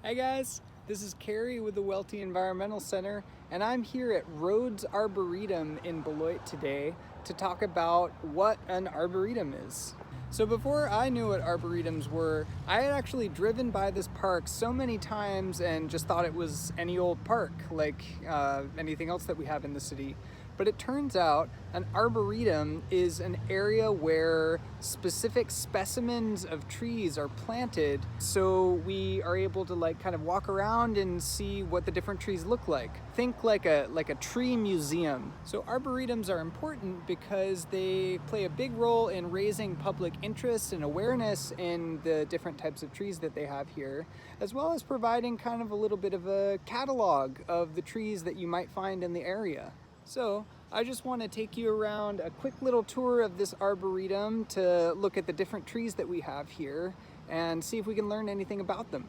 Hey guys, this is Carrie with the Welty Environmental Center, and I'm here at Rhodes Arboretum in Beloit today to talk about what an arboretum is. So before I knew what arboretums were, I had actually driven by this park so many times and just thought it was any old park, like anything else that we have in the city. But it turns out an arboretum is an area where specific specimens of trees are planted, so we are able to kind of walk around and see what the different trees look like. Think like a tree museum. So arboretums are important because they play a big role in raising public interest and awareness in the different types of trees that they have here, as well as providing kind of a little bit of a catalog of the trees that you might find in the area. So I just want to take you around a quick little tour of this arboretum to look at the different trees that we have here and see if we can learn anything about them.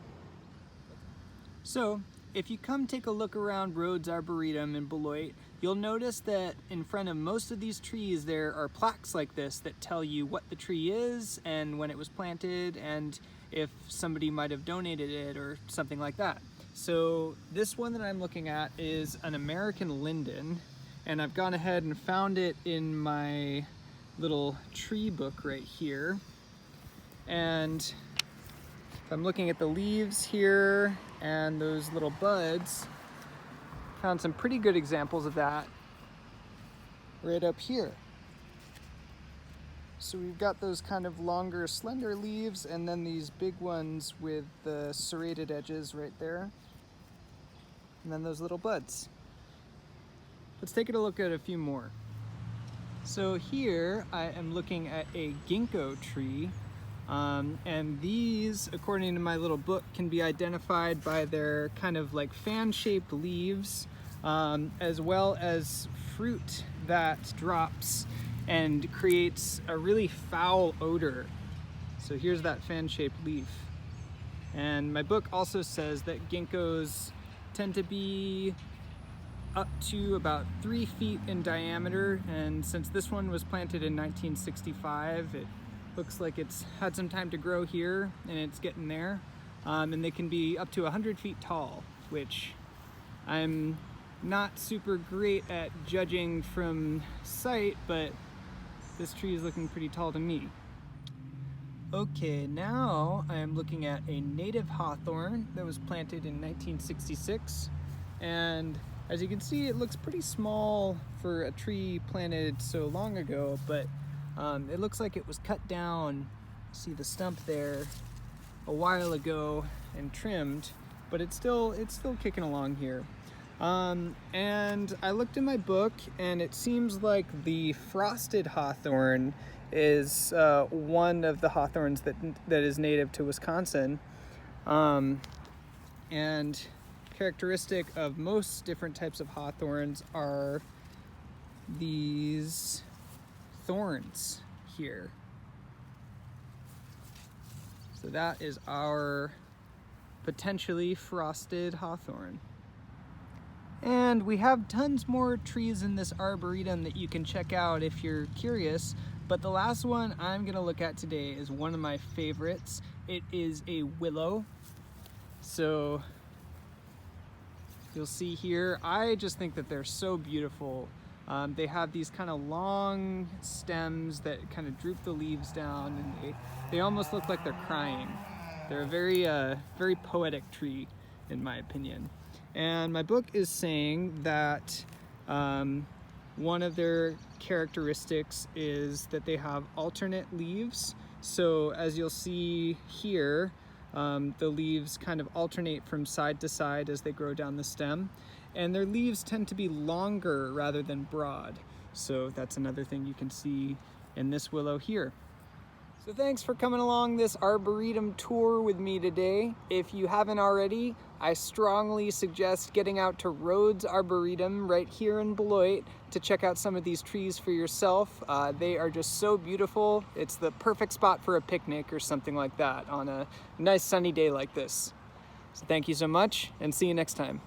So if you come take a look around Rhodes Arboretum in Beloit, you'll notice that in front of most of these trees there are plaques like this that tell you what the tree is and when it was planted and if somebody might have donated it or something like that. So this one that I'm looking at is an American linden, and I've gone ahead and found it in my little tree book right here. And if I'm looking at the leaves here and those little buds, found some pretty good examples of that right up here. So we've got those kind of longer, slender leaves, and then these big ones with the serrated edges right there. And then those little buds. Let's take a look at a few more. So here I am looking at a ginkgo tree, and these, according to my little book, can be identified by their kind of like fan-shaped leaves, as well as fruit that drops and creates a really foul odor. So here's that fan-shaped leaf. And my book also says that ginkgos tend to be up to about 3 feet in diameter, and since this one was planted in 1965, it looks like it's had some time to grow here and it's getting there. And they can be up to 100 feet tall, which I'm not super great at judging from sight, but this tree is looking pretty tall to me. Okay, now I am looking at a native hawthorn that was planted in 1966, and as you can see, it looks pretty small for a tree planted so long ago, but it looks like it was cut down, see the stump there, a while ago and trimmed, but it's still kicking along here. And I looked in my book, and it seems like the frosted hawthorn is one of the hawthorns that is native to Wisconsin. And characteristic of most different types of hawthorns are these thorns here. So that is our potentially frosted hawthorn. And we have tons more trees in this arboretum that you can check out if you're curious, but the last one I'm gonna look at today is one of my favorites. It is a willow. So you'll see here, I just think that they're so beautiful. They have these kind of long stems that kind of droop the leaves down, and they almost look like they're crying. They're a very poetic tree, in my opinion. And my book is saying that one of their characteristics is that they have alternate leaves. So as you'll see here, the leaves kind of alternate from side to side as they grow down the stem, and their leaves tend to be longer rather than broad. So that's another thing you can see in this willow here. So thanks for coming along this arboretum tour with me today. If you haven't already, I strongly suggest getting out to Rhodes Arboretum right here in Beloit to check out some of these trees for yourself. They are just so beautiful. It's the perfect spot for a picnic or something like that on a nice sunny day like this. So thank you so much, and see you next time.